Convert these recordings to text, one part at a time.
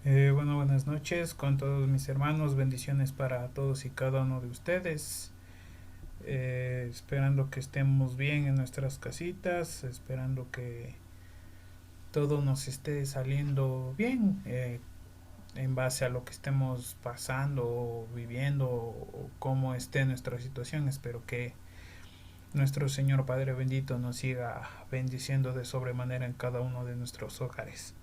Buenas noches con todos mis hermanos, bendiciones para todos y cada uno de ustedes. Esperando que estemos bien en nuestras casitas, esperando que todo nos esté saliendo bien en base a lo que estemos pasando o viviendo o cómo esté nuestra situación. Espero que nuestro Señor Padre bendito nos siga bendiciendo de sobremanera en cada uno de nuestros hogares.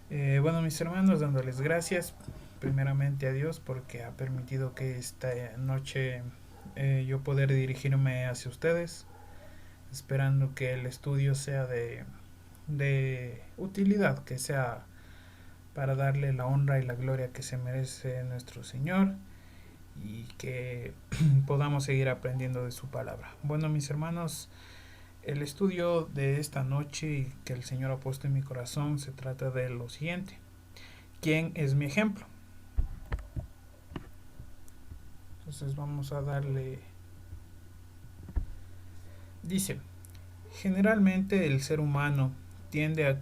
Mis hermanos, dándoles gracias primeramente a Dios porque ha permitido que esta noche yo poder dirigirme hacia ustedes, esperando que el estudio sea de utilidad, que sea para darle la honra y la gloria que se merece nuestro Señor y que podamos seguir aprendiendo de su palabra. Bueno, mis hermanos, el estudio de esta noche que el Señor ha puesto en mi corazón se trata de lo siguiente. ¿Quién es mi ejemplo? Entonces vamos a darle... Dice, generalmente el ser humano tiende a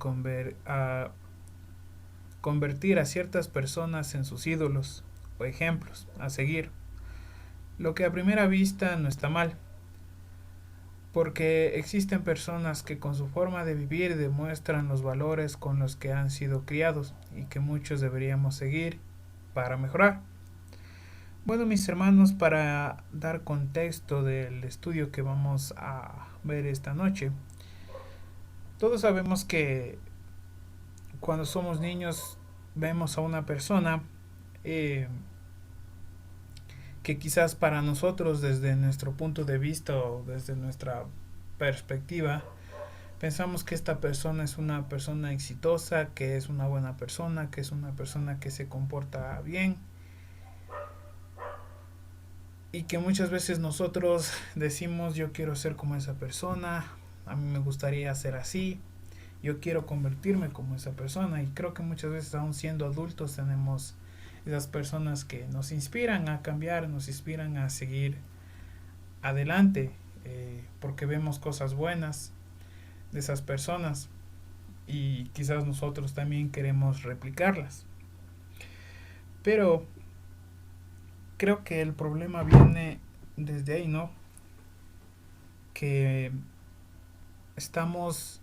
convertir a ciertas personas en sus ídolos o ejemplos a seguir, lo que a primera vista no está mal, porque existen personas que con su forma de vivir demuestran los valores con los que han sido criados y que muchos deberíamos seguir para mejorar. Bueno, mis hermanos, para dar contexto del estudio que vamos a ver esta noche, todos sabemos que cuando somos niños vemos a una persona eh, que quizás para nosotros desde nuestro punto de vista o desde nuestra perspectiva pensamos que esta persona es una persona exitosa, que es una buena persona, que es una persona que se comporta bien y que muchas veces nosotros decimos yo quiero ser como esa persona, a mí me gustaría ser así, yo quiero convertirme como esa persona. Y creo que muchas veces aún siendo adultos tenemos esas personas que nos inspiran a cambiar, nos inspiran a seguir adelante, porque vemos cosas buenas de esas personas y quizás nosotros también queremos replicarlas. Pero creo que el problema viene desde ahí, ¿no? Que estamos,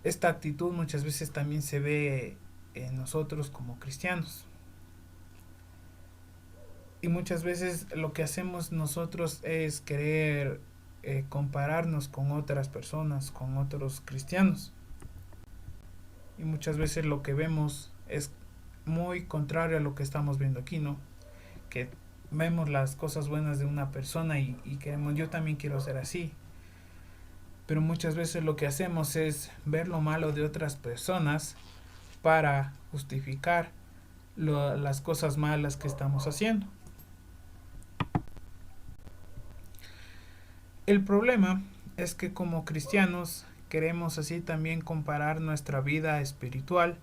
esta actitud muchas veces también se ve en nosotros como cristianos. Y muchas veces lo que hacemos nosotros es querer compararnos con otras personas, con otros cristianos. Y muchas veces lo que vemos es muy contrario a lo que estamos viendo aquí, ¿no? Que vemos las cosas buenas de una persona y queremos, yo también quiero ser así. Pero muchas veces lo que hacemos es ver lo malo de otras personas para justificar las cosas malas que estamos haciendo. El problema es que como cristianos queremos así también comparar nuestra vida espiritual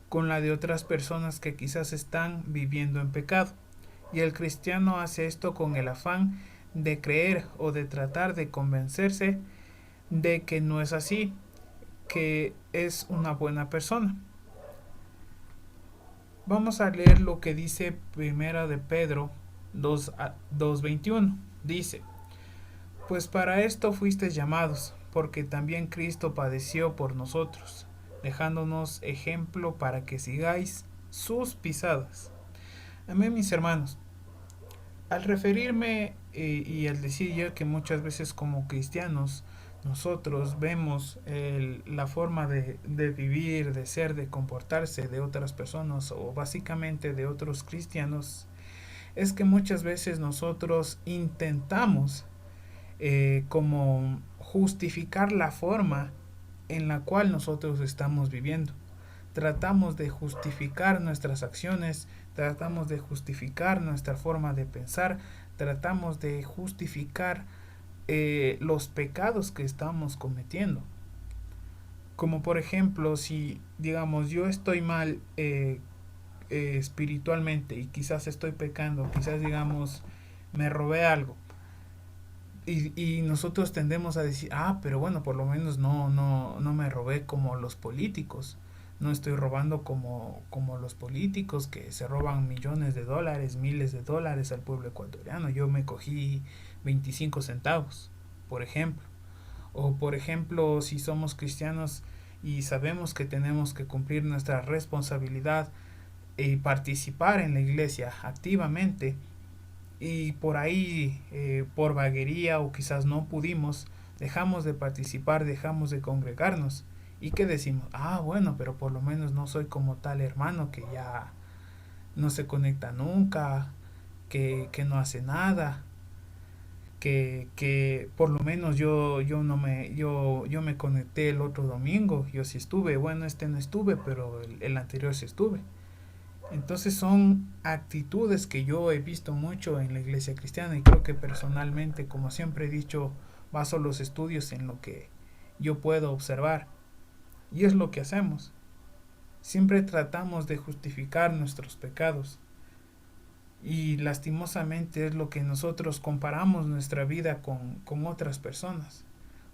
con la de otras personas que quizás están viviendo en pecado. Y el cristiano hace esto con el afán de creer o de tratar de convencerse de que no es así, que es una buena persona. Vamos a leer lo que dice Primera de Pedro 2:21. Dice, pues para esto fuisteis llamados, porque también Cristo padeció por nosotros, dejándonos ejemplo para que sigáis sus pisadas. Amén, mis hermanos. Al referirme y al decir yo que muchas veces como cristianos nosotros vemos la forma de vivir, de ser, de comportarse de otras personas o básicamente de otros cristianos, es que muchas veces nosotros intentamos como justificar la forma en la cual nosotros estamos viviendo. Tratamos de justificar nuestras acciones, tratamos de justificar nuestra forma de pensar, tratamos de justificar los pecados que estamos cometiendo. Como por ejemplo, si digamos yo estoy mal espiritualmente y quizás estoy pecando, quizás digamos me robé algo, y nosotros tendemos a decir, ah, pero bueno, por lo menos no me robé como los políticos. No estoy robando como los políticos que se roban millones de dólares, miles de dólares al pueblo ecuatoriano. Yo me cogí 25 centavos, por ejemplo. O por ejemplo, si somos cristianos y sabemos que tenemos que cumplir nuestra responsabilidad y participar en la iglesia activamente, y por ahí, por vaguería o quizás no pudimos, dejamos de participar, dejamos de congregarnos. ¿Y qué decimos? Ah, bueno, pero por lo menos no soy como tal hermano que ya no se conecta nunca, que no hace nada, que por lo menos yo no me yo me conecté el otro domingo, yo sí estuve, bueno, este no estuve, pero el anterior sí estuve. Entonces son actitudes que yo he visto mucho en la iglesia cristiana y creo que personalmente, como siempre he dicho, baso los estudios en lo que yo puedo observar. Y es lo que hacemos. Siempre tratamos de justificar nuestros pecados. Y lastimosamente es lo que nosotros comparamos nuestra vida con otras personas.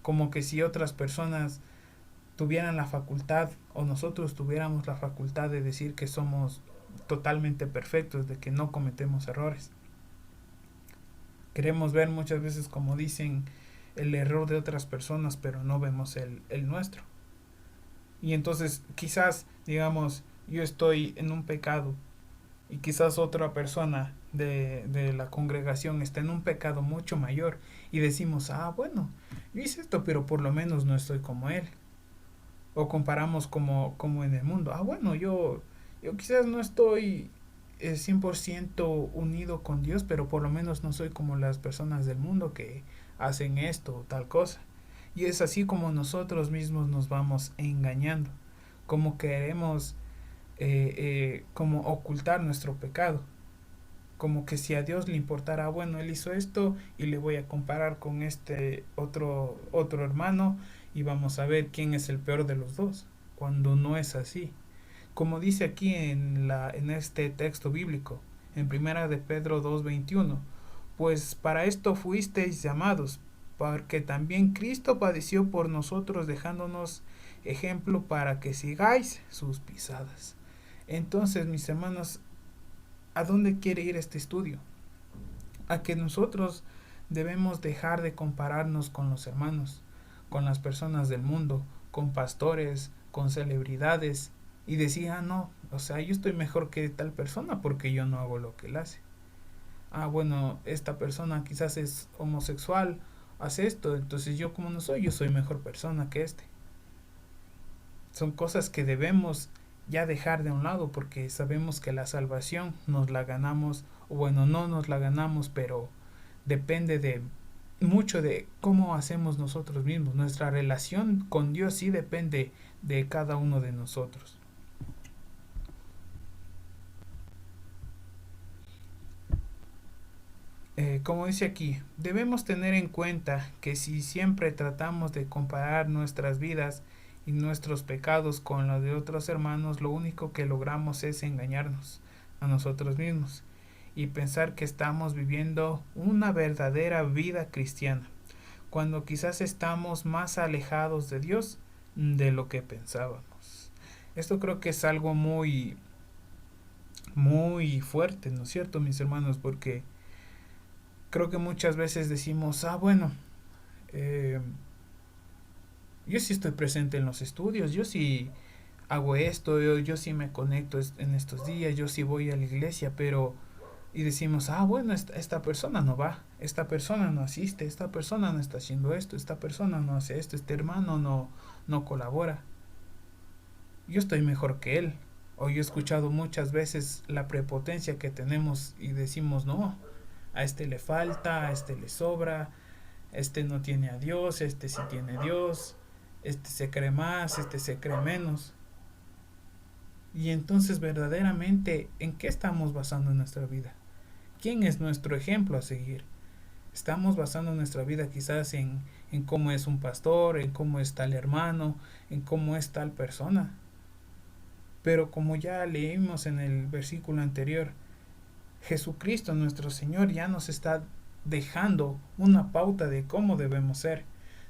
Como que si otras personas tuvieran la facultad o nosotros tuviéramos la facultad de decir que somos totalmente perfectos, de que no cometemos errores. Queremos ver muchas veces, como dicen, el error de otras personas, pero no vemos el nuestro. Y entonces quizás, digamos, yo estoy en un pecado y quizás otra persona de la congregación está en un pecado mucho mayor y decimos, ah, bueno, yo hice esto, pero por lo menos no estoy como él. O comparamos como en el mundo. Ah, bueno, yo quizás no estoy 100% unido con Dios, pero por lo menos no soy como las personas del mundo que hacen esto o tal cosa. Y es así como nosotros mismos nos vamos engañando, como queremos como ocultar nuestro pecado, como que si a Dios le importara, bueno, él hizo esto y le voy a comparar con este otro hermano y vamos a ver quién es el peor de los dos, cuando no es así. Como dice aquí en este texto bíblico, en primera de Pedro 2:21, pues para esto fuisteis llamados, porque también Cristo padeció por nosotros dejándonos ejemplo para que sigáis sus pisadas. Entonces, mis hermanos, ¿a dónde quiere ir este estudio? A que nosotros debemos dejar de compararnos con los hermanos, con las personas del mundo, con pastores, con celebridades y decir, ah, no, o sea, yo estoy mejor que tal persona porque yo no hago lo que él hace. Ah, bueno, esta persona quizás es homosexual, hace esto, entonces yo como no soy, yo soy mejor persona que este. Son cosas que debemos ya dejar de un lado porque sabemos que la salvación nos la ganamos, o bueno, no nos la ganamos, pero depende de mucho de cómo hacemos nosotros mismos. Nuestra relación con Dios sí depende de cada uno de nosotros. Como dice aquí, debemos tener en cuenta que si siempre tratamos de comparar nuestras vidas y nuestros pecados con los de otros hermanos, lo único que logramos es engañarnos a nosotros mismos y pensar que estamos viviendo una verdadera vida cristiana, cuando quizás estamos más alejados de Dios de lo que pensábamos. Esto creo que es algo muy fuerte, ¿no es cierto, mis hermanos? Porque creo que muchas veces decimos, ah, bueno, eh, yo sí estoy presente en los estudios, yo sí hago esto, yo sí me conecto en estos días, yo sí voy a la iglesia, pero y decimos, ah, bueno, esta persona no va, esta persona no asiste, esta persona no está haciendo esto, esta persona no hace esto, este hermano no colabora, yo estoy mejor que él. O yo he escuchado muchas veces la prepotencia que tenemos y decimos, no, a este le falta, a este le sobra, este no tiene a Dios, este sí tiene a Dios, este se cree más, este se cree menos. Y entonces verdaderamente, ¿en qué estamos basando nuestra vida? ¿Quién es nuestro ejemplo a seguir? Estamos basando nuestra vida quizás en cómo es un pastor, en cómo es tal hermano, en cómo es tal persona. Pero como ya leímos en el versículo anterior, Jesucristo nuestro Señor ya nos está dejando una pauta de cómo debemos ser,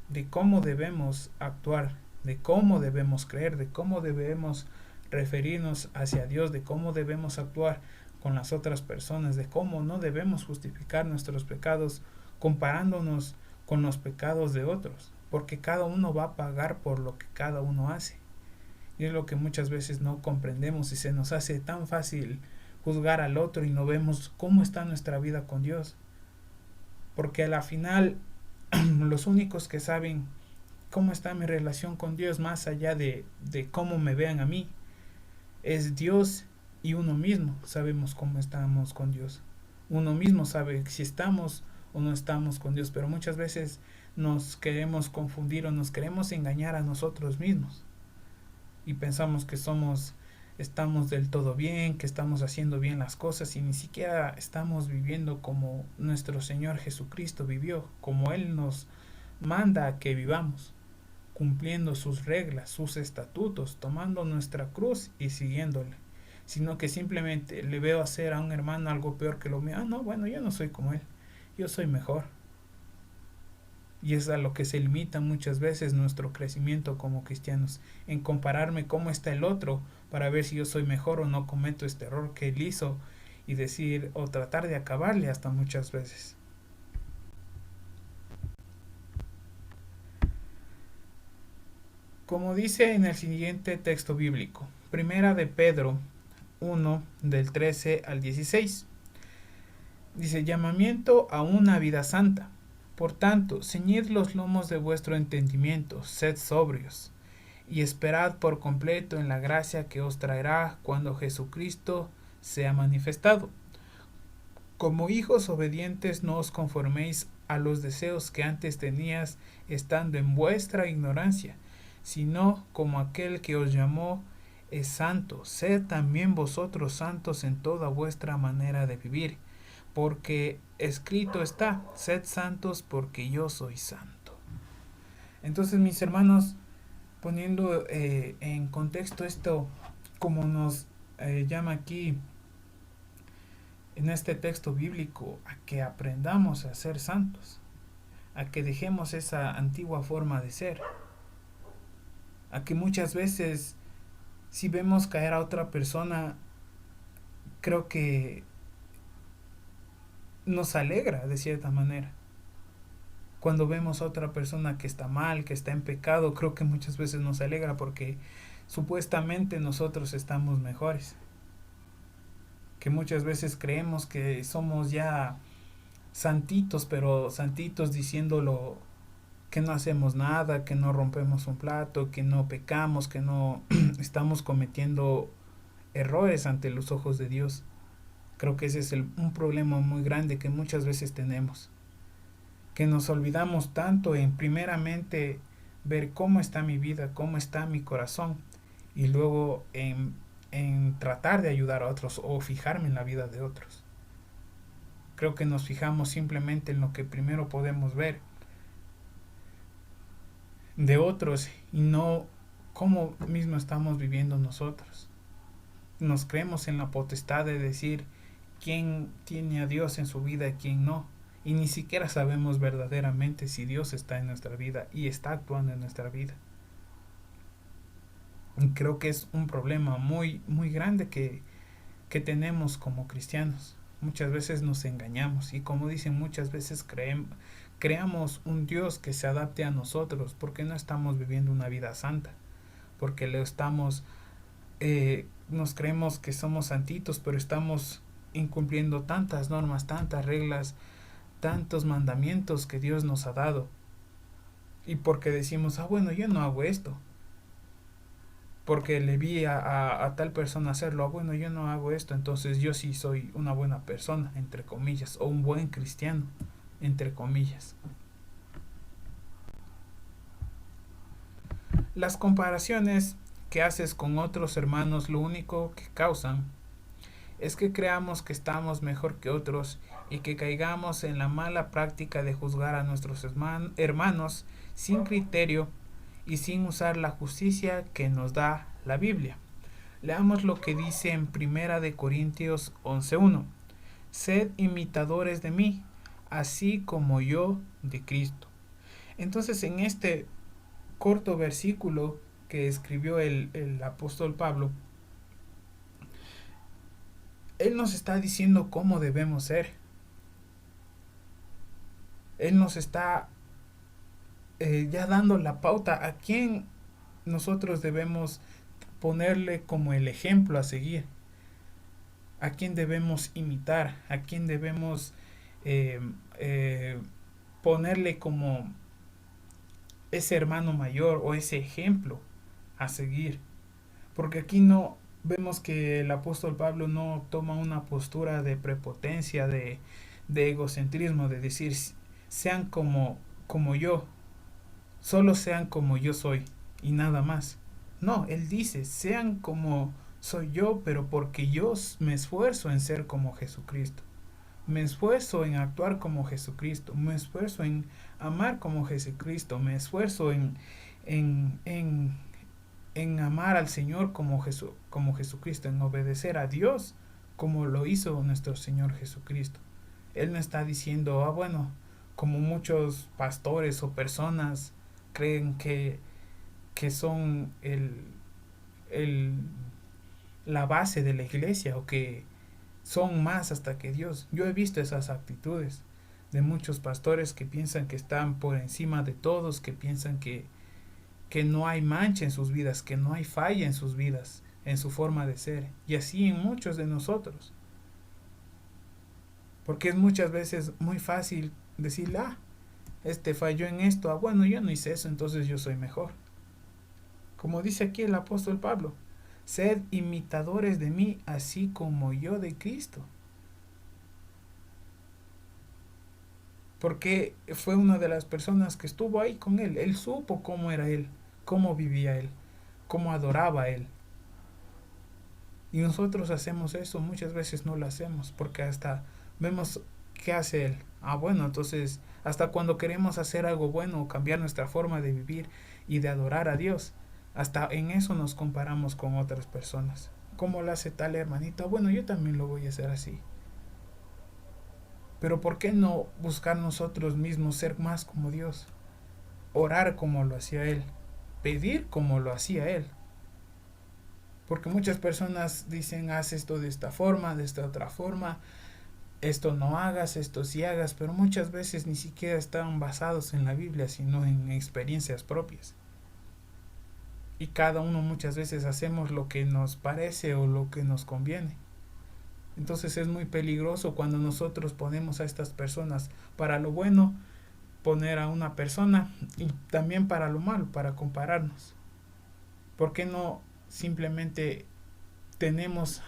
de cómo debemos actuar. de cómo debemos creer, de cómo debemos referirnos hacia Dios, de cómo debemos actuar con las otras personas, de cómo no debemos justificar nuestros pecados comparándonos con los pecados de otros, porque cada uno va a pagar por lo que cada uno hace. Y es lo que muchas veces no comprendemos y se nos hace tan fácil juzgar al otro y no vemos cómo está nuestra vida con Dios. Porque a la final los únicos que saben cómo está mi relación con Dios más allá de cómo me vean a mí es Dios y uno mismo. Sabemos cómo estamos con Dios. Uno mismo sabe si estamos o no estamos con Dios, pero muchas veces nos queremos confundir o nos queremos engañar a nosotros mismos y pensamos que estamos del todo bien, que estamos haciendo bien las cosas y ni siquiera estamos viviendo como nuestro Señor Jesucristo vivió, como Él nos manda a que vivamos, cumpliendo sus reglas, sus estatutos, tomando nuestra cruz y siguiéndole. Sino que simplemente le veo hacer a un hermano algo peor que lo mío. Ah, no, bueno, yo no soy como él, yo soy mejor. Y es a lo que se limita muchas veces nuestro crecimiento como cristianos, en compararme cómo está el otro para ver si yo soy mejor o no cometo este error que él hizo y decir o tratar de acabarle hasta muchas veces. Como dice en el siguiente texto bíblico, Primera de Pedro 1 del 13 al 16. Dice, llamamiento a una vida santa. Por tanto, ceñid los lomos de vuestro entendimiento, sed sobrios, y esperad por completo en la gracia que os traerá cuando Jesucristo sea manifestado. Como hijos obedientes no os conforméis a los deseos que antes tenías estando en vuestra ignorancia, sino como aquel que os llamó es santo, sed también vosotros santos en toda vuestra manera de vivir, porque escrito está, sed santos porque yo soy santo. Entonces, mis hermanos, poniendo en contexto esto, como nos llama aquí en este texto bíblico, a que aprendamos a ser santos, a que dejemos esa antigua forma de ser, a que muchas veces si vemos caer a otra persona, creo que nos alegra de cierta manera. Cuando vemos a otra persona que está mal, que está en pecado, creo que muchas veces nos alegra porque supuestamente nosotros estamos mejores. Que muchas veces creemos que somos ya santitos, pero santitos diciéndolo que no hacemos nada, que no rompemos un plato, que no pecamos, que no estamos cometiendo errores ante los ojos de Dios. Creo que ese es un problema muy grande que muchas veces tenemos. Que nos olvidamos tanto en primeramente ver cómo está mi vida, cómo está mi corazón y luego en tratar de ayudar a otros o fijarme en la vida de otros. Creo que nos fijamos simplemente en lo que primero podemos ver de otros y no cómo mismo estamos viviendo nosotros. Nos creemos en la potestad de decir quién tiene a Dios en su vida y quién no. Y ni siquiera sabemos verdaderamente si Dios está en nuestra vida y está actuando en nuestra vida. Y creo que es un problema muy, muy grande que tenemos como cristianos. Muchas veces nos engañamos y como dicen muchas veces creamos un Dios que se adapte a nosotros porque no estamos viviendo una vida santa, porque nos creemos que somos santitos, pero estamos incumpliendo tantas normas, tantas reglas, tantos mandamientos que Dios nos ha dado. Y porque decimos, bueno, yo no hago esto. Porque le vi a tal persona hacerlo, bueno, yo no hago esto, entonces yo sí soy una buena persona, entre comillas, o un buen cristiano, entre comillas. Las comparaciones que haces con otros hermanos lo único que causan es que creamos que estamos mejor que otros y que caigamos en la mala práctica de juzgar a nuestros hermanos sin criterio y sin usar la justicia que nos da la Biblia. Leamos lo que dice en Primera de Corintios 11:1. Sed imitadores de mí, así como yo de Cristo. Entonces en este corto versículo que escribió el apóstol Pablo, él nos está diciendo cómo debemos ser. Él nos está ya dando la pauta a quién nosotros debemos ponerle como el ejemplo a seguir, a quién debemos imitar, a quién debemos eh, eh, ponerle como ese hermano mayor o ese ejemplo a seguir. Porque aquí no vemos que el apóstol Pablo no toma una postura de prepotencia, de egocentrismo, de decir sean como yo, solo sean como yo soy y nada más. No, él dice sean como soy yo, pero porque yo me esfuerzo en ser como Jesucristo. Me esfuerzo en actuar como Jesucristo, me esfuerzo en amar como Jesucristo, me esfuerzo en, en, en amar al Señor como Jesucristo, en obedecer a Dios como lo hizo nuestro Señor Jesucristo. Él no está diciendo, bueno, como muchos pastores o personas creen que son el, la base de la iglesia o que son más hasta que Dios. Yo he visto esas actitudes de muchos pastores que piensan que están por encima de todos, que piensan que no hay mancha en sus vidas, que no hay falla en sus vidas, en su forma de ser. Y así en muchos de nosotros. Porque es muchas veces muy fácil decir, este falló en esto, bueno, yo no hice eso, entonces yo soy mejor. Como dice aquí el apóstol Pablo, sed imitadores de mí, así como yo de Cristo. Porque fue una de las personas que estuvo ahí con él. Él supo cómo era él, cómo vivía él, cómo adoraba él. Y nosotros hacemos eso, muchas veces no lo hacemos, porque hasta vemos qué hace él. Bueno, entonces hasta cuando queremos hacer algo bueno o cambiar nuestra forma de vivir y de adorar a Dios, hasta en eso nos comparamos con otras personas. ¿Cómo lo hace tal hermanita? Bueno, yo también lo voy a hacer así. Pero ¿por qué no buscar nosotros mismos ser más como Dios? Orar como lo hacía Él, pedir como lo hacía Él. Porque muchas personas dicen, haz esto de esta forma, de esta otra forma, esto no hagas, esto sí hagas, pero muchas veces ni siquiera están basados en la Biblia, sino en experiencias propias. Y cada uno muchas veces hacemos lo que nos parece o lo que nos conviene. Entonces es muy peligroso cuando nosotros ponemos a estas personas para lo bueno, poner a una persona y también para lo malo, para compararnos. ¿Por qué no simplemente tenemos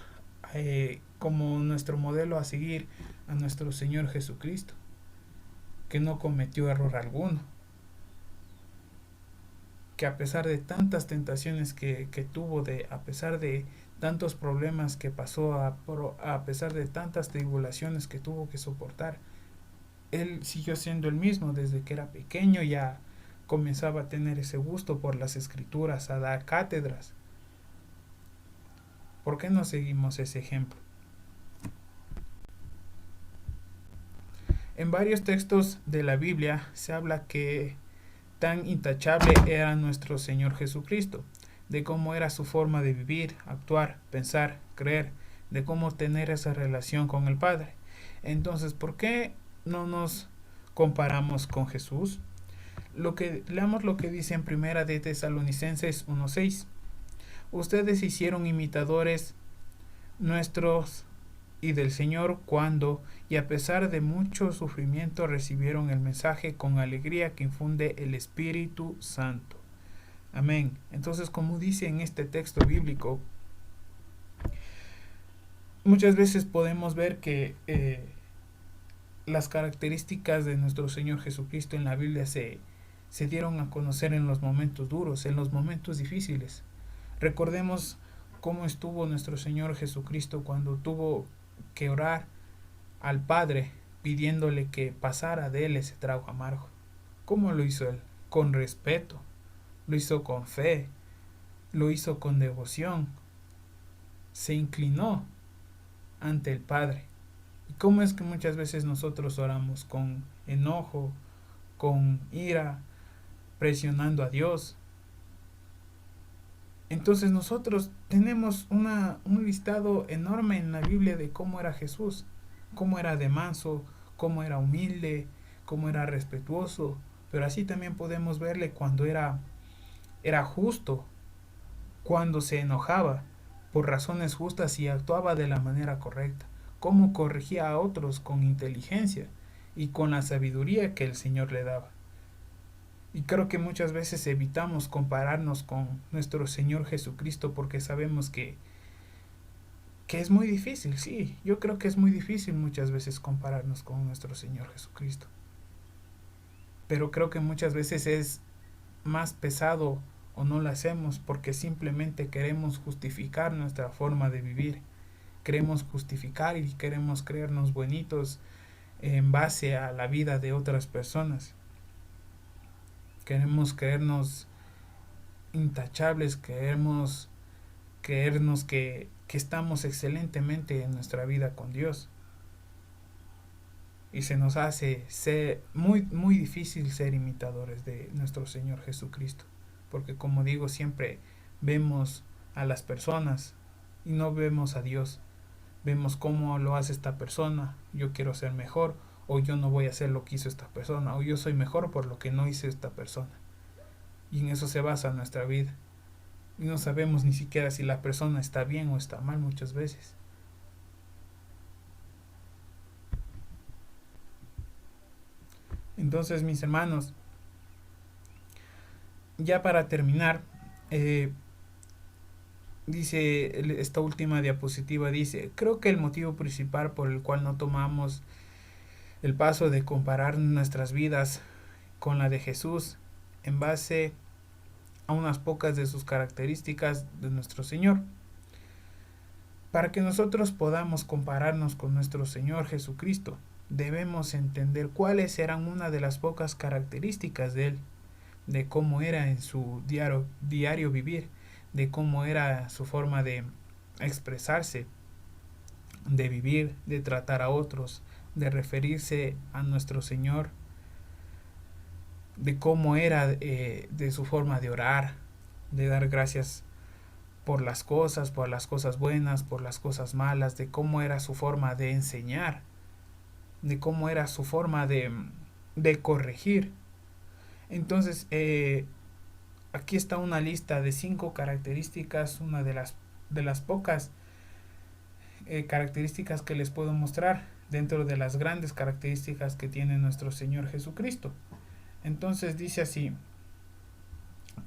como nuestro modelo a seguir a nuestro Señor Jesucristo, que no cometió error alguno, que a pesar de tantas tentaciones que tuvo, a pesar de tantos problemas que pasó, a pesar de tantas tribulaciones que tuvo que soportar, él siguió siendo el mismo desde que era pequeño, ya comenzaba a tener ese gusto por las escrituras, a dar cátedras. ¿Por qué no seguimos ese ejemplo? En varios textos de la Biblia se habla que tan intachable era nuestro Señor Jesucristo, de cómo era su forma de vivir, actuar, pensar, creer, de cómo tener esa relación con el Padre. Entonces, ¿por qué no nos comparamos con Jesús? Leamos lo que dice en Primera de Tesalonicenses 1:6. Ustedes hicieron imitadores nuestros y del Señor cuando, y a pesar de mucho sufrimiento, recibieron el mensaje con alegría que infunde el Espíritu Santo. Amén. Entonces, como dice en este texto bíblico, muchas veces podemos ver que las características de nuestro Señor Jesucristo en la Biblia se dieron a conocer en los momentos duros, en los momentos difíciles. Recordemos cómo estuvo nuestro Señor Jesucristo cuando tuvo que orar al Padre pidiéndole que pasara de él ese trago amargo. ¿Cómo lo hizo él? Con respeto, lo hizo con fe, lo hizo con devoción, se inclinó ante el Padre. ¿Y cómo es que muchas veces nosotros oramos con enojo, con ira, presionando a Dios, Entonces nosotros tenemos un listado enorme en la Biblia de cómo era Jesús, cómo era de manso, cómo era humilde, cómo era respetuoso, pero así también podemos verle cuando era justo, cuando se enojaba por razones justas y actuaba de la manera correcta, cómo corregía a otros con inteligencia y con la sabiduría que el Señor le daba. Y creo que muchas veces evitamos compararnos con nuestro Señor Jesucristo porque sabemos que es muy difícil, sí, yo creo que es muy difícil muchas veces compararnos con nuestro Señor Jesucristo. Pero creo que muchas veces es más pesado o no lo hacemos porque simplemente queremos justificar nuestra forma de vivir. Queremos justificar y queremos creernos bonitos en base a la vida de otras personas. Queremos creernos intachables, queremos creernos que estamos excelentemente en nuestra vida con Dios. Y se nos hace ser muy difícil ser imitadores de nuestro Señor Jesucristo. Porque como digo, siempre vemos a las personas y no vemos a Dios. Vemos cómo lo hace esta persona, yo quiero ser mejor, o yo no voy a hacer lo que hizo esta persona, o yo soy mejor por lo que no hizo esta persona. Y en eso se basa nuestra vida. Y no sabemos ni siquiera si la persona está bien o está mal muchas veces. Entonces, mis hermanos, ya para terminar, dice esta última diapositiva, dice, creo que el motivo principal por el cual no tomamos el paso de comparar nuestras vidas con la de Jesús en base a unas pocas de sus características de nuestro Señor. Para que nosotros podamos compararnos con nuestro Señor Jesucristo, debemos entender cuáles eran una de las pocas características de Él, de cómo era en su diario vivir, de cómo era su forma de expresarse, de vivir, de tratar a otros, de referirse a nuestro Señor, de cómo era de su forma de orar, de dar gracias por las cosas buenas, por las cosas malas, de cómo era su forma de enseñar, de cómo era su forma de corregir. Entonces, aquí está una lista de 5 características, una de las pocas características que les puedo mostrar dentro de las grandes características que tiene nuestro Señor Jesucristo. Entonces dice así,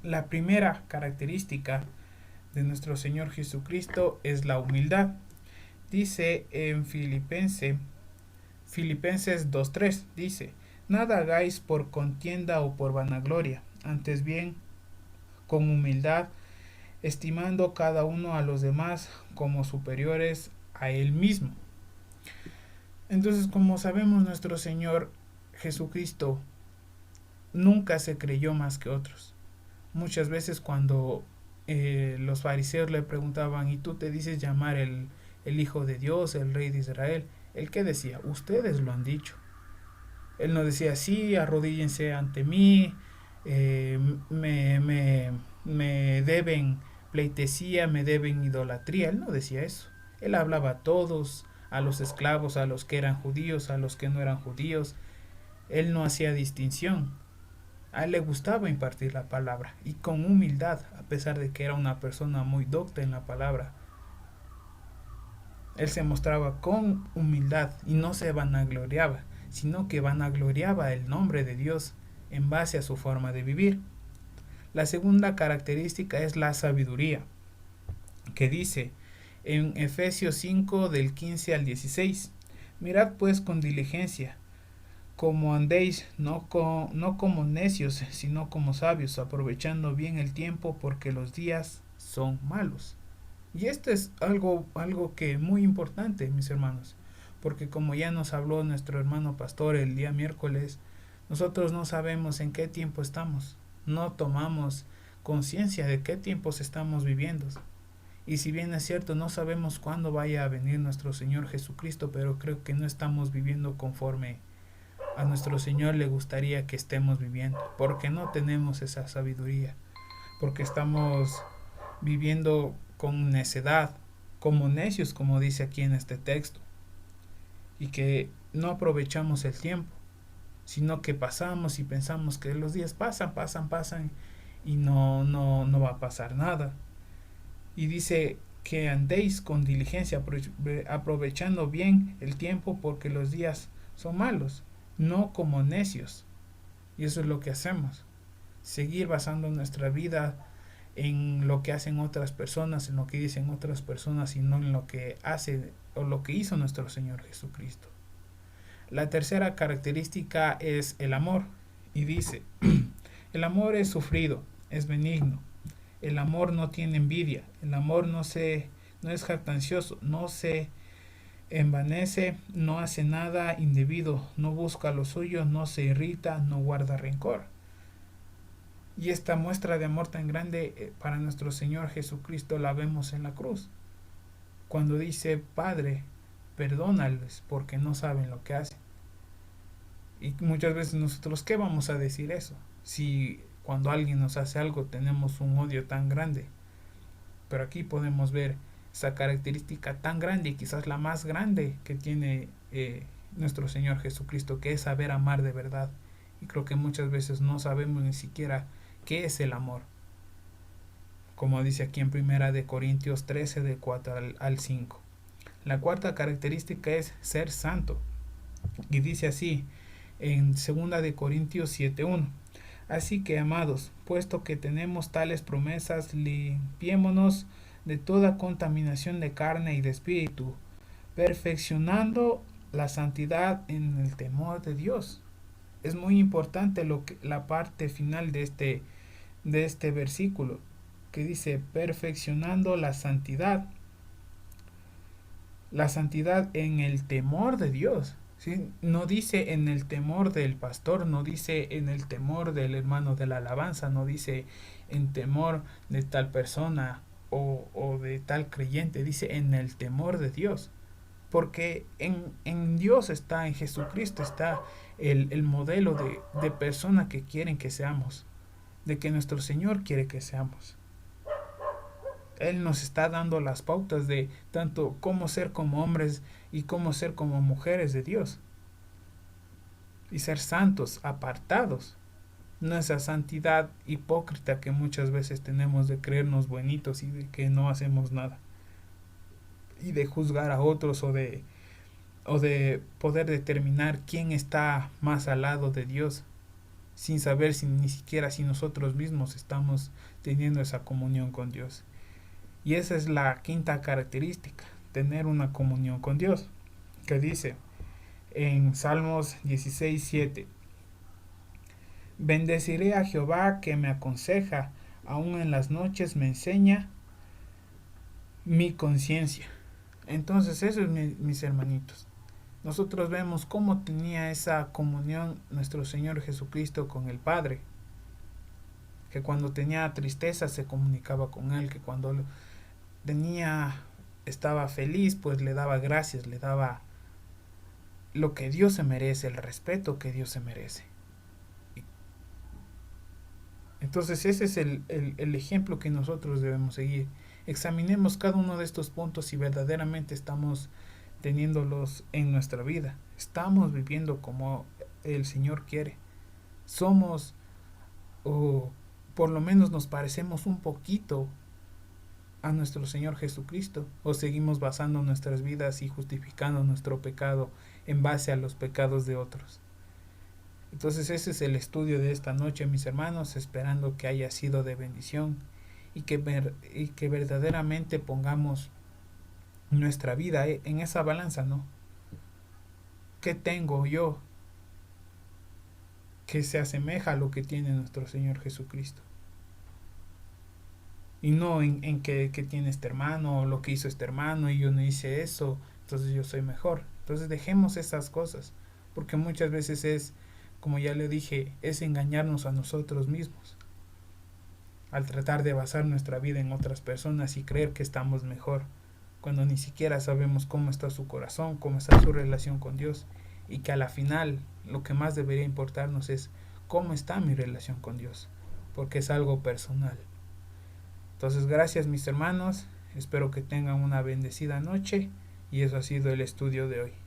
la primera característica de nuestro Señor Jesucristo es la humildad. Dice en Filipenses 2:3, dice, nada hagáis por contienda o por vanagloria, antes bien con humildad, estimando cada uno a los demás como superiores a él mismo. Entonces, como sabemos, nuestro Señor Jesucristo nunca se creyó más que otros. Muchas veces cuando los fariseos le preguntaban, ¿y tú te dices llamar el Hijo de Dios, el Rey de Israel? ¿El qué decía? Ustedes lo han dicho. Él no decía, sí, arrodíllense ante mí, me deben pleitesía, me deben idolatría. Él no decía eso. Él hablaba a todos, a los esclavos, a los que eran judíos, a los que no eran judíos. Él no hacía distinción. A él le gustaba impartir la palabra y con humildad, a pesar de que era una persona muy docta en la palabra. Él se mostraba con humildad y no se vanagloriaba, sino que vanagloriaba el nombre de Dios en base a su forma de vivir. La segunda característica es la sabiduría, que dice en Efesios 5 del 15 al 16, mirad pues con diligencia como andéis, no como necios, sino como sabios, aprovechando bien el tiempo, porque los días son malos. Y esto es algo que muy importante, mis hermanos, porque como ya nos habló nuestro hermano pastor el día miércoles, nosotros no sabemos en qué tiempo estamos, no tomamos conciencia de qué tiempos estamos viviendo. Y si bien es cierto, no sabemos cuándo vaya a venir nuestro Señor Jesucristo, pero creo que no estamos viviendo conforme a nuestro Señor le gustaría que estemos viviendo, porque no tenemos esa sabiduría, porque estamos viviendo con necedad, como necios, como dice aquí en este texto, y que no aprovechamos el tiempo, sino que pasamos y pensamos que los días pasan y no va a pasar nada. Y dice que andéis con diligencia, aprovechando bien el tiempo porque los días son malos, no como necios. Y eso es lo que hacemos, seguir basando nuestra vida en lo que hacen otras personas, en lo que dicen otras personas y no en lo que hace o lo que hizo nuestro Señor Jesucristo. La tercera característica es el amor y dice, el amor es sufrido, es benigno, el amor no tiene envidia, el amor no es jactancioso, no se envanece, no hace nada indebido, no busca lo suyo, no se irrita, no guarda rencor. Y esta muestra de amor tan grande para nuestro Señor Jesucristo la vemos en la cruz, cuando dice, Padre, perdónales porque no saben lo que hacen. Y muchas veces nosotros, ¿qué vamos a decir eso? Si cuando alguien nos hace algo tenemos un odio tan grande. Pero aquí podemos ver esa característica tan grande y quizás la más grande que tiene nuestro Señor Jesucristo, que es saber amar de verdad. Y creo que muchas veces no sabemos ni siquiera qué es el amor. Como dice aquí en Primera de Corintios 13, de 4 al 5. La cuarta característica es ser santo. Y dice así en Segunda de Corintios 7:1. Así que, amados, puesto que tenemos tales promesas, limpiémonos de toda contaminación de carne y de espíritu, perfeccionando la santidad en el temor de Dios. Es muy importante la parte final de este versículo, que dice perfeccionando la santidad en el temor de Dios. ¿Sí? No dice en el temor del pastor, no dice en el temor del hermano de la alabanza, no dice en temor de tal persona o de tal creyente, dice en el temor de Dios. Porque en Dios está, en Jesucristo está el modelo de persona que quieren que seamos, de que nuestro Señor quiere que seamos. Él nos está dando las pautas de tanto cómo ser como hombres y cómo ser como mujeres de Dios. Y ser santos, apartados. No esa santidad hipócrita que muchas veces tenemos de creernos buenitos y de que no hacemos nada. Y de juzgar a otros o de poder determinar quién está más al lado de Dios, sin saber si ni siquiera si nosotros mismos estamos teniendo esa comunión con Dios. Y esa es la quinta característica, tener una comunión con Dios, que dice en Salmos 16:7, bendeciré a Jehová que me aconseja, aún en las noches me enseña mi conciencia. Entonces eso es mis hermanitos. Nosotros vemos cómo tenía esa comunión nuestro Señor Jesucristo con el Padre, que cuando tenía tristeza se comunicaba con Él, que cuando estaba feliz, pues le daba gracias, le daba lo que Dios se merece, el respeto que Dios se merece. Entonces ese es el ejemplo que nosotros debemos seguir. Examinemos cada uno de estos puntos si verdaderamente estamos teniéndolos en nuestra vida. Estamos viviendo como el Señor quiere. Somos, o por lo menos nos parecemos un poquito a nuestro Señor Jesucristo, o seguimos basando nuestras vidas y justificando nuestro pecado en base a los pecados de otros. Entonces ese es el estudio de esta noche, mis hermanos, esperando que haya sido de bendición y que verdaderamente pongamos nuestra vida en esa balanza, ¿no? ¿Qué tengo yo que se asemeja a lo que tiene nuestro Señor Jesucristo? Y no en que tiene este hermano, o lo que hizo este hermano, y yo no hice eso, entonces yo soy mejor. Entonces dejemos esas cosas, porque muchas veces es, como ya le dije, es engañarnos a nosotros mismos, al tratar de basar nuestra vida en otras personas y creer que estamos mejor, cuando ni siquiera sabemos cómo está su corazón, cómo está su relación con Dios, y que a la final lo que más debería importarnos es cómo está mi relación con Dios, porque es algo personal. Entonces, gracias mis hermanos, espero que tengan una bendecida noche y eso ha sido el estudio de hoy.